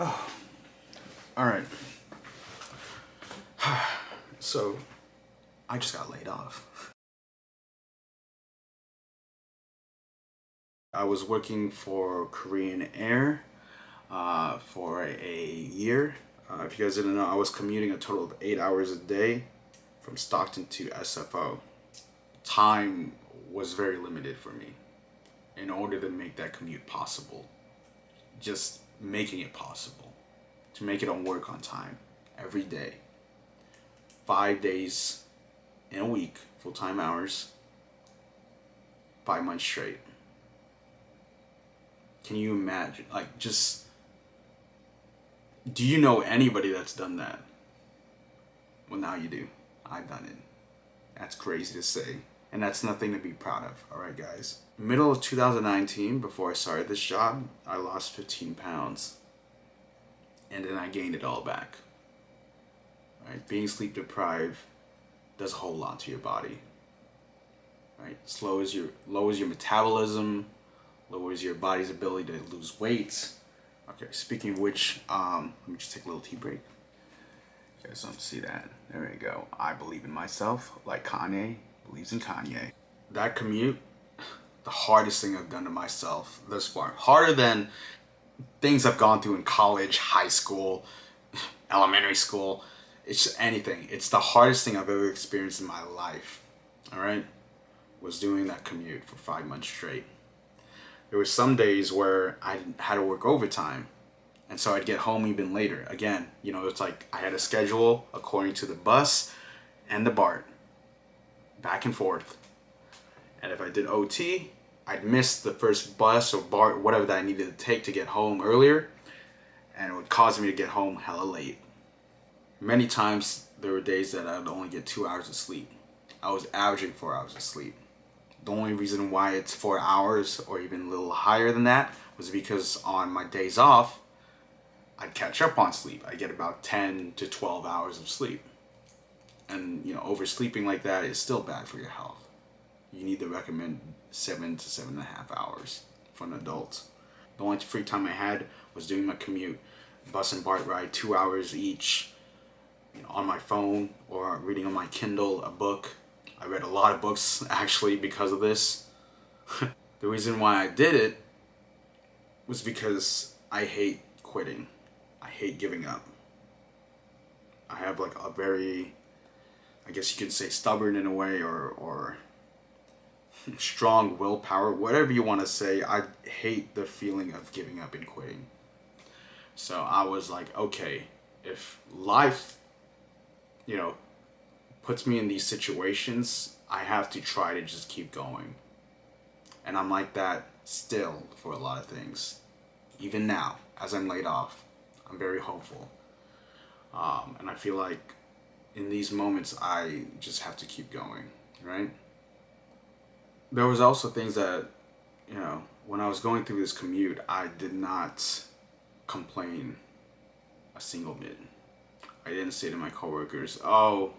Oh, all right. So, I just got laid off. I was working for Korean Air for a year. If you guys didn't know, I was commuting a total of 8 hours a day from Stockton to SFO. Time was very limited for me in order to make that commute possible. Just making it possible to make it on work on time every day. 5 days in a week, full-time hours, 5 months straight. Can you imagine? Like, just, do you know anybody that's done that? Well, now you do. I've done it. That's crazy to say. And that's nothing to be proud of, alright, guys? Middle of 2019, before I started this job, I lost 15 pounds. And then I gained it all back. Right? Being sleep deprived does a whole lot to your body. Right? Lowers your metabolism, lowers your body's ability to lose weight. Okay, speaking of which, let me just take a little tea break. You guys don't see that. There we go. I believe in myself, like Kanye believes in Kanye. That commute, the hardest thing I've done to myself thus far. Harder than things I've gone through in college, high school, elementary school. It's just anything. It's the hardest thing I've ever experienced in my life. All right? Was doing that commute for 5 months straight. There were some days where I had to work overtime, and so I'd get home even later. Again, it's like I had a schedule according to the bus and the BART, back and forth. And if I did OT, I'd miss the first bus or BART, whatever that I needed to take to get home earlier, and it would cause me to get home hella late. Many times there were days that I'd only get 2 hours of sleep. I was averaging 4 hours of sleep. The only reason why it's 4 hours or even a little higher than that was because on my days off, I'd catch up on sleep. I get about 10 to 12 hours of sleep. And, oversleeping like that is still bad for your health. You need to recommend 7 to 7.5 hours for an adult. The only free time I had was doing my commute, bus and BART ride, 2 hours each, on my phone or reading on my Kindle a book. I read a lot of books actually because of this. The reason why I did it was because I hate quitting. I hate giving up. I have like a very, I guess you could say, stubborn in a way, or strong willpower, whatever you want to say. I hate the feeling of giving up and quitting. So I was like, okay, if life, puts me in these situations, I have to try to just keep going. And I'm like that still for a lot of things. Even now, as I'm laid off, I'm very hopeful. And I feel like in these moments, I just have to keep going, right? There was also things that, when I was going through this commute, I did not complain a single bit. I didn't say to my coworkers, oh,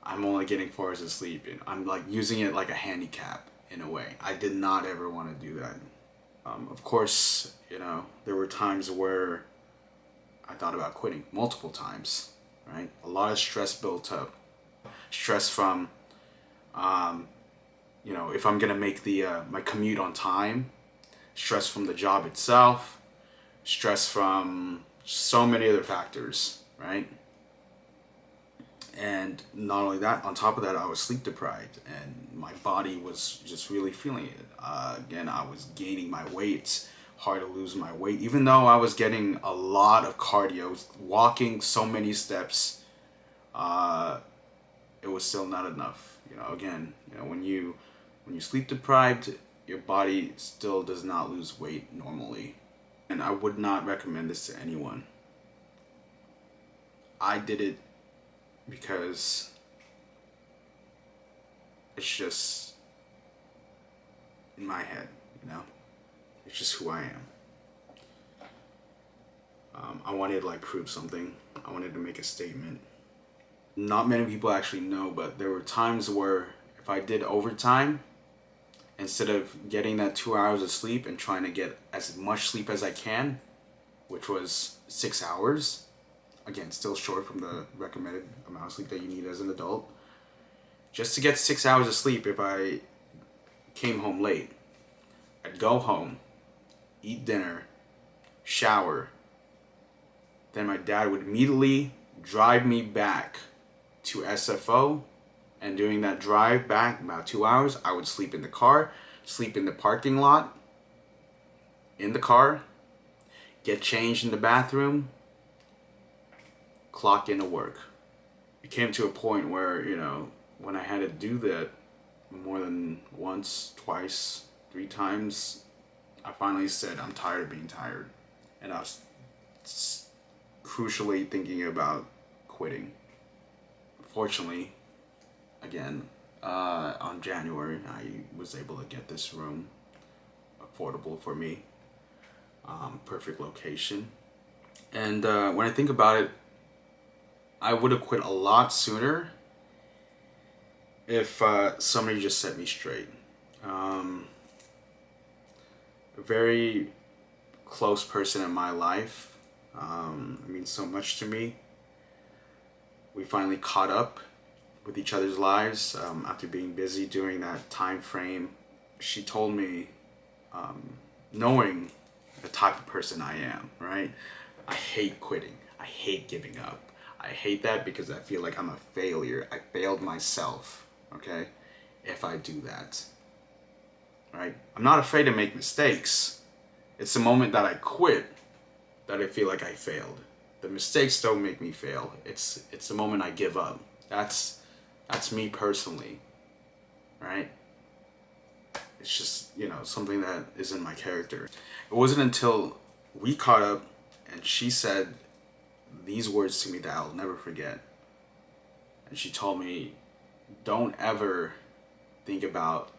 I'm only getting 4 hours of sleep. And I'm like using it like a handicap in a way. I did not ever want to do that. Of course, there were times where I thought about quitting multiple times, right? A lot of stress built up. Stress from, if I'm going to make my commute on time. Stress from the job itself. Stress from so many other factors, right? And not only that, on top of that, I was sleep deprived and my body was just really feeling it. Again, I was gaining my weight, hard to lose my weight, even though I was getting a lot of cardio, walking so many steps, it was still not enough. Again, when you sleep deprived, your body still does not lose weight normally. And I would not recommend this to anyone. I did it because it's just in my head, it's just who I am. I wanted to prove something. I wanted to make a statement. Not many people actually know, but there were times where if I did overtime instead of getting that 2 hours of sleep and trying to get as much sleep as I can, which was 6 hours, again, still short from the recommended amount of sleep that you need as an adult, just to get 6 hours of sleep. If I came home late, I'd go home, eat dinner, shower, then my dad would immediately drive me back to SFO, and during that drive back, about 2 hours, I would sleep in the car, sleep in the parking lot, in the car, get changed in the bathroom, clock into work. It came to a point where, when I had to do that more than once, twice, 3 times, I finally said, I'm tired of being tired. And I was crucially thinking about quitting. Fortunately, again, on January, I was able to get this room affordable for me. Perfect location. And when I think about it, I would have quit a lot sooner if somebody just set me straight. A very close person in my life, means so much to me. We finally caught up with each other's lives after being busy during that time frame. She told me, knowing the type of person I am, right? I hate quitting. I hate giving up. I hate that because I feel like I'm a failure. I failed myself, okay? If I do that, right? I'm not afraid to make mistakes. It's the moment that I quit that I feel like I failed. The mistakes don't make me fail. It's the moment I give up. That's me personally, right? It's just, something that is in my character. It wasn't until we caught up and she said these words to me that I'll never forget. And she told me, don't ever think about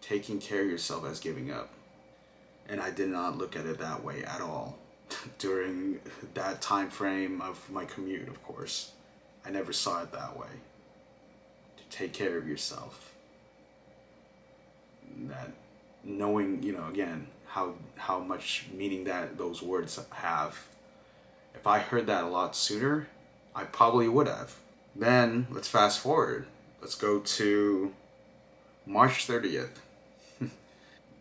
taking care of yourself as giving up. And I did not look at it that way at all during that time frame of my commute, of course. I never saw it that way. To take care of yourself. That knowing, again, how much meaning that those words have. If I heard that a lot sooner, I probably would have. Then, let's fast forward. Let's go to March 30th.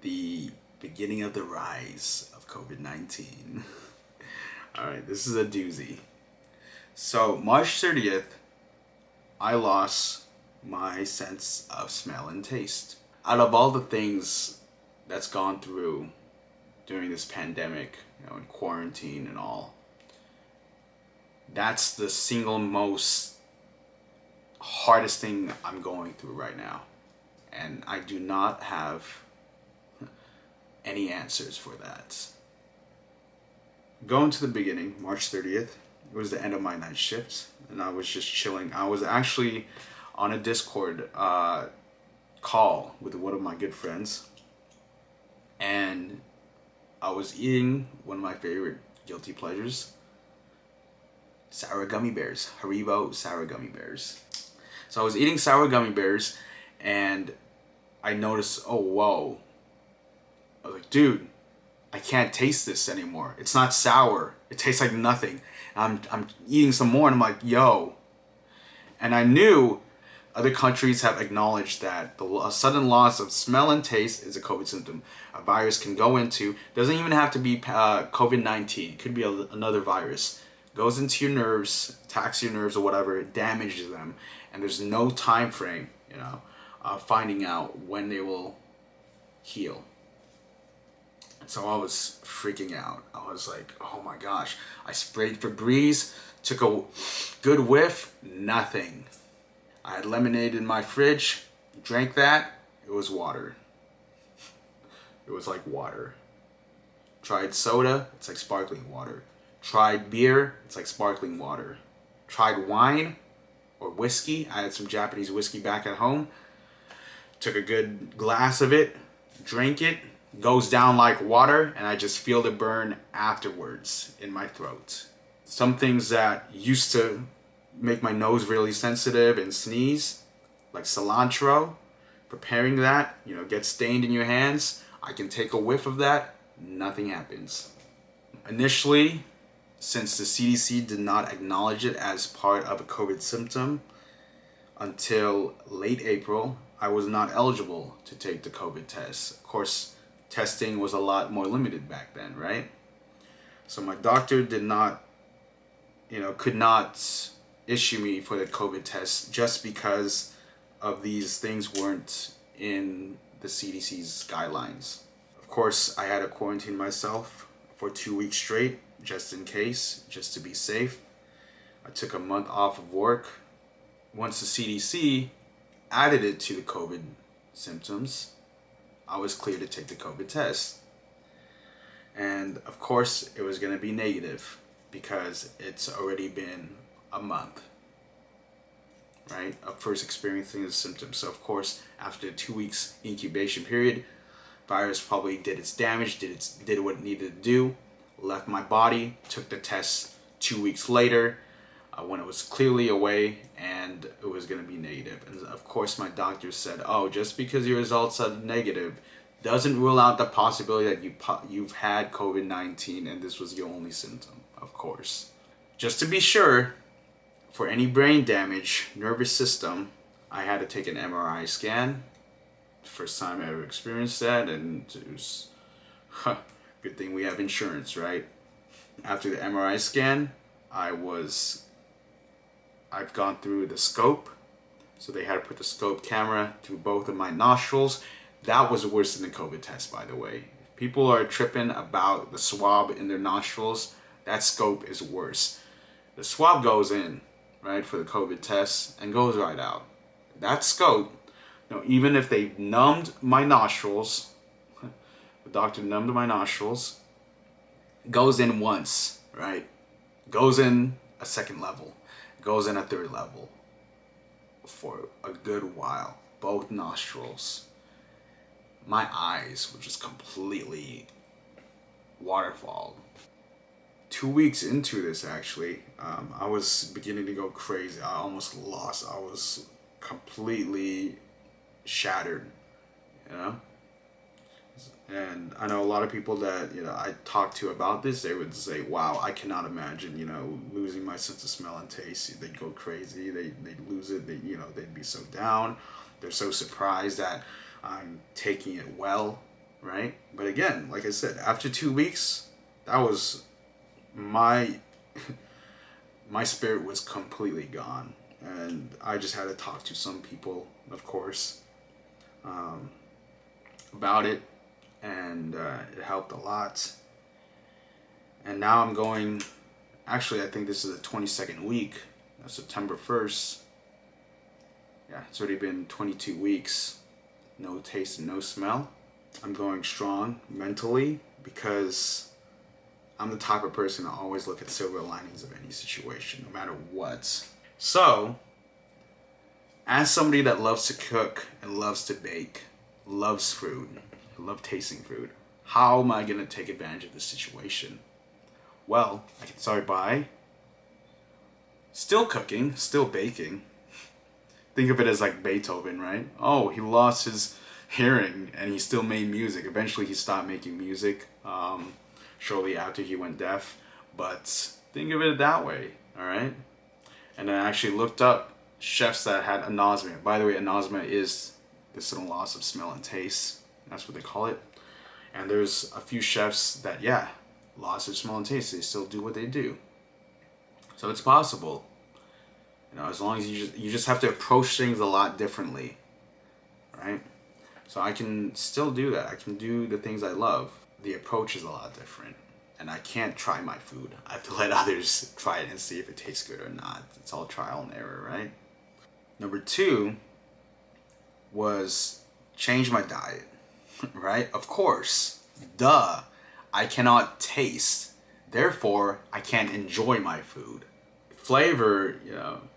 The beginning of the rise of COVID-19. Alright, this is a doozy. So, March 30th, I lost my sense of smell and taste. Out of all the things that's gone through during this pandemic, in quarantine and all, that's the single most hardest thing I'm going through right now. And I do not have any answers for that. Going to the beginning, March 30th, it was the end of my night shift, and I was just chilling. I was actually on a Discord call with one of my good friends, and I was eating one of my favorite guilty pleasures, sour gummy bears, Haribo sour gummy bears. So I was eating sour gummy bears, and I noticed, oh whoa, I was like, dude, I can't taste this anymore. It's not sour. It tastes like nothing. I'm eating some more, and I'm like, yo. And I knew other countries have acknowledged that a sudden loss of smell and taste is a COVID symptom. A virus can go into, doesn't even have to be COVID-19. It could be another virus. Goes into your nerves, attacks your nerves or whatever, it damages them. And there's no time frame, finding out when they will heal. So I was freaking out. I was like, oh my gosh. I sprayed Febreze, took a good whiff, nothing. I had lemonade in my fridge, drank that, it was water. It was like water. Tried soda, it's like sparkling water. Tried beer, it's like sparkling water. Tried wine or whiskey, I had some Japanese whiskey back at home. Took a good glass of it, drank it, goes down like water, and I just feel the burn afterwards in my throat. Some things that used to make my nose really sensitive and sneeze, like cilantro, preparing that, gets stained in your hands. I can take a whiff of that, nothing happens. Initially, since the CDC did not acknowledge it as part of a COVID symptom until late April, I was not eligible to take the COVID test. Of course, testing was a lot more limited back then, right? So my doctor did not, could not issue me for the COVID test just because of these things weren't in the CDC's guidelines. Of course, I had to quarantine myself for 2 weeks straight, just in case, just to be safe. I took a month off of work. Once the CDC added it to the COVID symptoms, I was cleared to take the COVID test. And of course, it was going to be negative because it's already been a month, right, of first experiencing the symptoms. So of course, after the 2 weeks incubation period, virus probably did its damage, did what it needed to do, left my body, took the test 2 weeks later, when it was clearly away, and it was going to be negative. And of course, my doctor said, "Oh, just because your results are negative doesn't rule out the possibility that you've had COVID-19 and this was your only symptom." Of course, just to be sure, for any brain damage, nervous system, I had to take an MRI scan. First time I ever experienced that, and it was good thing we have insurance, right? After the MRI scan, I've gone through the scope. So they had to put the scope camera through both of my nostrils. That was worse than the COVID test, by the way. If people are tripping about the swab in their nostrils, that scope is worse. The swab goes in, right, for the COVID test and goes right out. That scope, even if they numbed my nostrils, the doctor numbed my nostrils, goes in once, right? Goes in a second level, goes in a third level for a good while. Both nostrils. My eyes were just completely waterfalled. 2 weeks into this, actually, I was beginning to go crazy. I almost lost. I was completely shattered, And I know a lot of people that, I talked to about this, they would say, "Wow, I cannot imagine, losing my sense of smell and taste." They'd go crazy. They'd lose it. They'd be so down. They're so surprised that I'm taking it well, right? But again, like I said, after 2 weeks, that was my spirit was completely gone. And I just had to talk to some people, of course, about it. And it helped a lot. And now I'm going, actually I think this is the 22nd week, September 1st. Yeah, it's already been 22 weeks, no taste and no smell. I'm going strong mentally because I'm the type of person to always look at silver linings of any situation, no matter what. So, as somebody that loves to cook and loves to bake, loves food, love tasting food, how am I going to take advantage of this situation? Well, I can start by still cooking, still baking. Think of it as like Beethoven, right? Oh, he lost his hearing and he still made music. Eventually he stopped making music shortly after he went deaf. But think of it that way, all right? And I actually looked up chefs that had anosmia. By the way, anosmia is the sudden loss of smell and taste. That's what they call it. And there's a few chefs that, lost their smell and taste. They still do what they do. So it's possible. As long as you just have to approach things a lot differently, right? So I can still do that. I can do the things I love. The approach is a lot different. And I can't try my food. I have to let others try it and see if it tastes good or not. It's all trial and error, right? Number 2 was change my diet. Right? Of course. Duh. I cannot taste. Therefore, I can't enjoy my food. Flavor,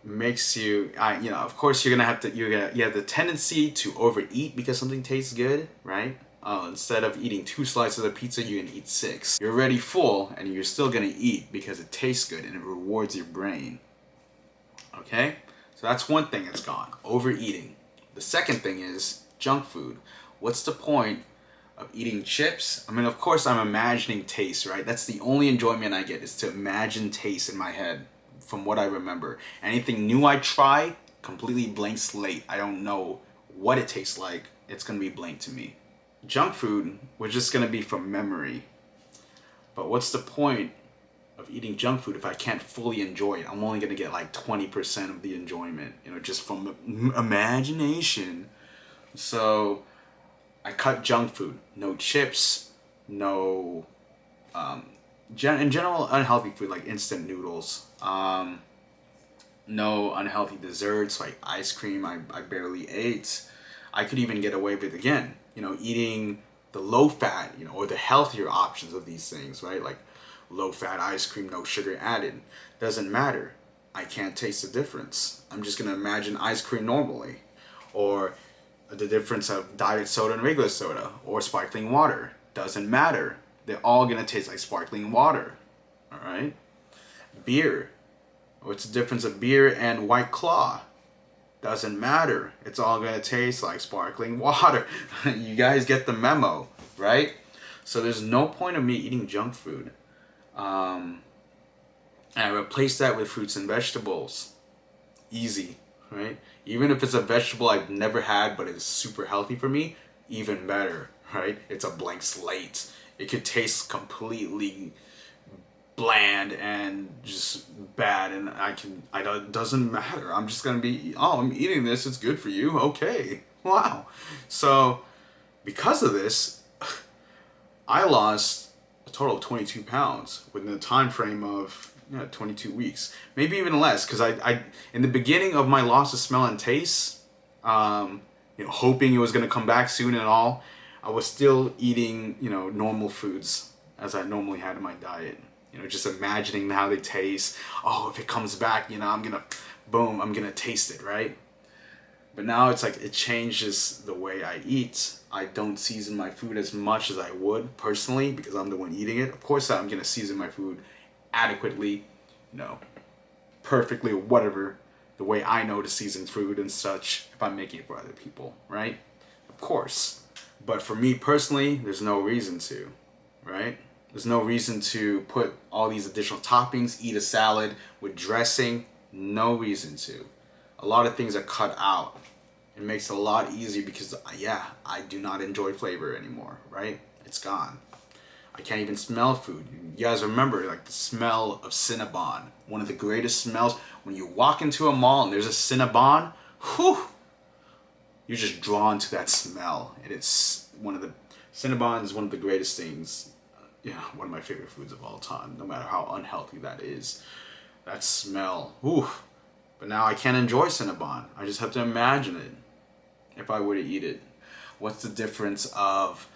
makes you, of course you're going to have to, you have the tendency to overeat because something tastes good, right? Instead of eating 2 slices of pizza, you're going to eat 6. You're already full and you're still going to eat because it tastes good and it rewards your brain. Okay? So that's one thing that's gone. Overeating. The second thing is junk food. What's the point of eating chips? I mean, of course, I'm imagining taste, right? That's the only enjoyment I get, is to imagine taste in my head from what I remember. Anything new I try, completely blank slate. I don't know what it tastes like. It's going to be blank to me. Junk food, we're just going to be from memory. But what's the point of eating junk food if I can't fully enjoy it? I'm only going to get like 20% of the enjoyment, just from imagination. So I cut junk food. No chips, no, in general, unhealthy food like instant noodles. No unhealthy desserts like ice cream. I barely ate. I could even get away with, again, eating the low fat, or the healthier options of these things, right? Like low fat ice cream, no sugar added. Doesn't matter. I can't taste the difference. I'm just gonna imagine ice cream normally, or the difference of diet soda and regular soda, or sparkling water. Doesn't matter. They're all gonna taste like sparkling water. All right. Beer. What's the difference of beer and White Claw? Doesn't matter. It's all gonna taste like sparkling water. You guys get the memo, right? So there's no point of me eating junk food. And I replace that with fruits and vegetables. Easy, right? Even if it's a vegetable I've never had but it's super healthy for me, even better, right? It's a blank slate. It could taste completely bland and just bad, and it doesn't matter. I'm just gonna be, I'm eating this, it's good for you, okay, wow. So because of this, I lost a total of 22 pounds within the time frame of 22 weeks, maybe even less, because I in the beginning of my loss of smell and taste, hoping it was gonna come back soon and all, I was still eating normal foods as I normally had in my diet. Just imagining how they taste. Oh, if it comes back, I'm gonna taste it, right? But now it's like it changes the way I eat. I don't season my food as much as I would personally, because I'm the one eating it. Of course, I'm gonna season my food adequately, perfectly, or whatever, the way I know to season food and such, if I'm making it for other people, right? Of course. But for me personally, there's no reason to, right? There's no reason to put all these additional toppings, eat a salad with dressing. No reason to. A lot of things are cut out. It makes it a lot easier because, I do not enjoy flavor anymore, right? It's gone. I can't even smell food. You guys remember, like, the smell of Cinnabon. One of the greatest smells. When you walk into a mall and there's a Cinnabon, whew, you're just drawn to that smell. And Cinnabon is one of the greatest things. One of my favorite foods of all time, no matter how unhealthy that is. That smell, oof. But now I can't enjoy Cinnabon. I just have to imagine it if I were to eat it. What's the difference of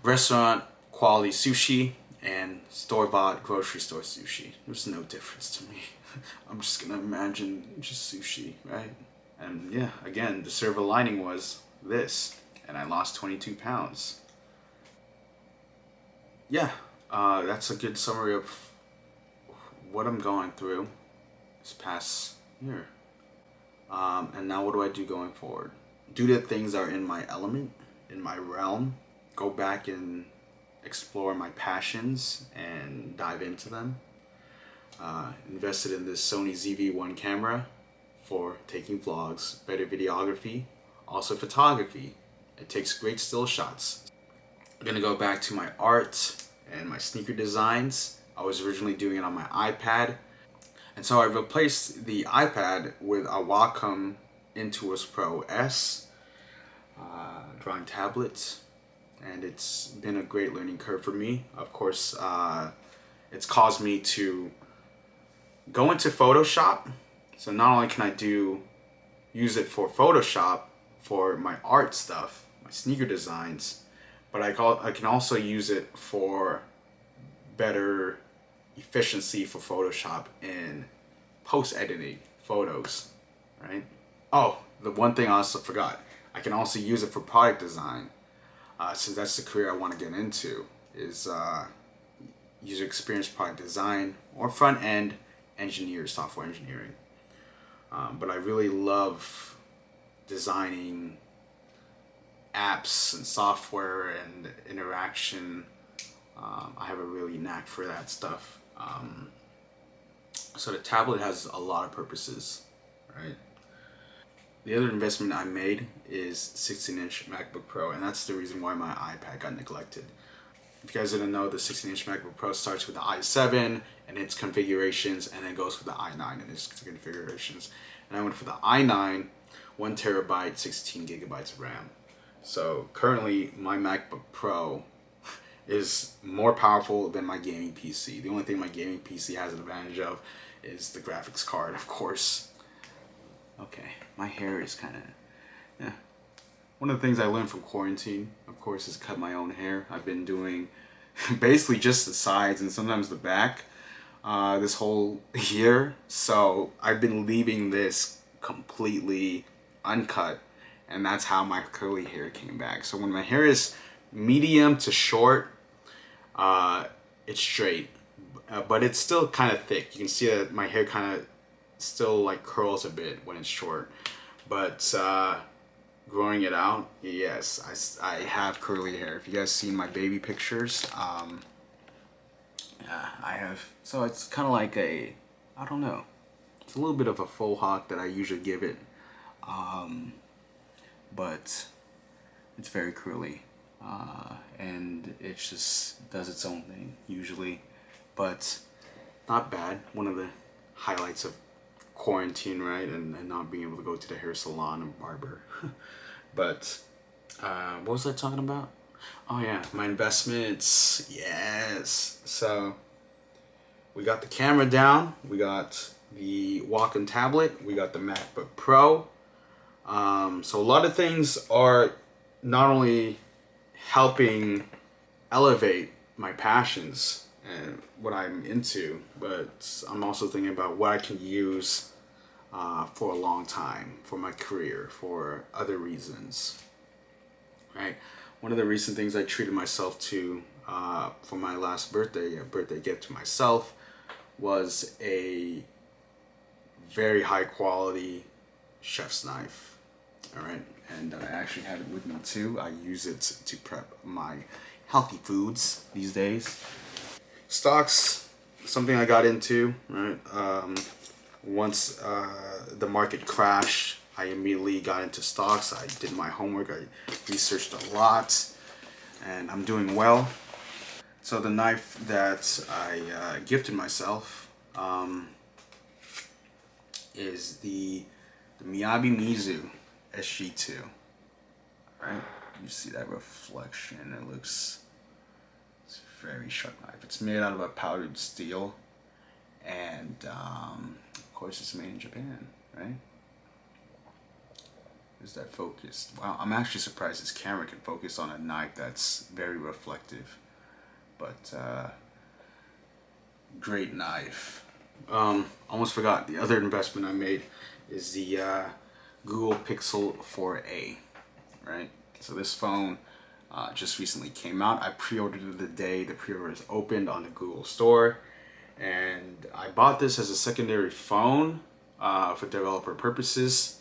restaurant quality sushi and store-bought grocery store sushi? There's no difference to me. I'm just gonna imagine just sushi, right? And again, the silver lining was this, and I lost 22 pounds. That's a good summary of what I'm going through this past year. And now what do I do going forward? Do the things that are in my element, in my realm. Go back and explore my passions and dive into them. Invested in this Sony ZV-1 camera for taking vlogs, better videography, also photography. It takes great still shots. I'm gonna go back to my art and my sneaker designs. I was originally doing it on my iPad, and so I replaced the iPad with a Wacom Intuos Pro S drawing tablet, and it's been a great learning curve for me. Of course, it's caused me to go into Photoshop. So not only can I use it for Photoshop for my art stuff, my sneaker designs, but I can also use it for better efficiency for Photoshop in post-editing photos, right? Oh, the one thing I also forgot, I can also use it for product design, since that's the career I want to get into, is user experience product design or front-end engineer, software engineering. But I really love designing apps and software and interaction. I have a really knack for that stuff. So the tablet has a lot of purposes, right? The other investment I made is 16-inch MacBook Pro, and that's the reason why my iPad got neglected. If you guys didn't know, the 16-inch MacBook Pro starts with the i7 and its configurations, and then goes for the i9 and its configurations. And I went for the i9, 1 terabyte, 16 gigabytes of RAM. So currently, my MacBook Pro is more powerful than my gaming PC. The only thing my gaming PC has an advantage of is the graphics card, of course. Okay, my hair is kind of, yeah. One of the things I learned from quarantine, of course, is cut my own hair. I've been doing basically just the sides and sometimes the back this whole year. So I've been leaving this completely uncut, and that's how my curly hair came back. So when my hair is medium to short, it's straight, but it's still kind of thick. You can see that my hair kind of still like curls a bit when it's short, but growing it out, yes, I have curly hair. If you guys seen my baby pictures, yeah, I have. So it's kind of like I don't know, it's a little bit of a faux hawk that I usually give it, but it's very curly, and it just does its own thing usually, but not bad. One of the highlights of quarantine, right, and not being able to go to the hair salon and barber. But what was I talking about? Oh yeah, my investments. Yes. So we got the camera down, we got the Wacom tablet, we got the MacBook Pro. So a lot of things are not only helping elevate my passions and what I'm into, but I'm also thinking about what I can use for a long time, for my career, for other reasons, right? One of the recent things I treated myself to for my last birthday, a birthday gift to myself, was a very high quality chef's knife, all right? And I actually have it with me too. I use it to prep my healthy foods these days. Stocks, something I got into, right? Once the market crashed, I immediately got into stocks. I did my homework. I researched a lot, and I'm doing well. So the knife that I gifted myself is the Miyabi Mizu SG2. Right? You see that reflection. It's a very sharp knife. It's made out of a powdered steel, and of course it's made in Japan, right? Is that focused? Wow, I'm actually surprised this camera can focus on a knife that's very reflective. But great knife. Almost forgot, the other investment I made is the Google Pixel 4a, right? So this phone just recently came out. I pre-ordered it the day the pre-orders opened on the Google store, and I bought this as a secondary phone for developer purposes,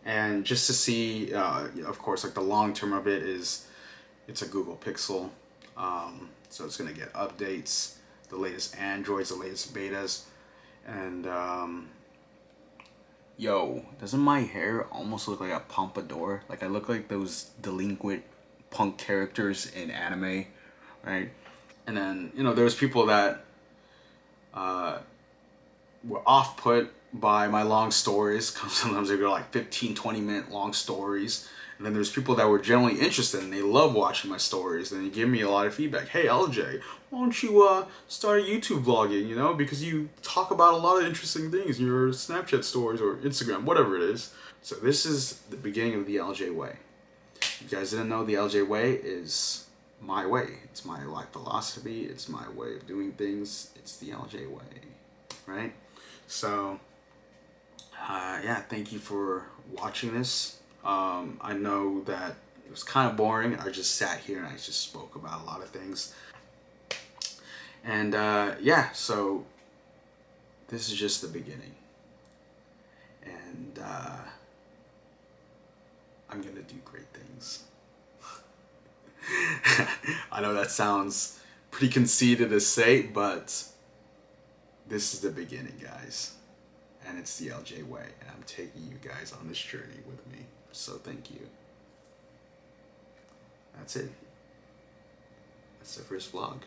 and just to see, of course, like the long term of it is it's a Google Pixel, so it's gonna get updates, the latest Androids, the latest betas, and yo, doesn't my hair almost look like a pompadour? Like I look like those delinquent punk characters in anime, right? And then, there was people that were off-put by my long stories. Sometimes they go like 15, 20-minute long stories. And then there's people that were generally interested and they love watching my stories. And they give me a lot of feedback. Hey, LJ, why don't you start YouTube vlogging, because you talk about a lot of interesting things in your Snapchat stories or Instagram, whatever it is. So this is the beginning of the LJ way. If you guys didn't know, the LJ way is my way. It's my life philosophy. It's my way of doing things. It's the LJ way, right? So, yeah, thank you for watching this. I know that it was kind of boring. I just sat here and I just spoke about a lot of things. And yeah, so this is just the beginning. And I'm going to do great things. I know that sounds pretty conceited to say, but this is the beginning, guys. And it's the LJ way. And I'm taking you guys on this journey with me. So thank you. That's it. That's the first vlog.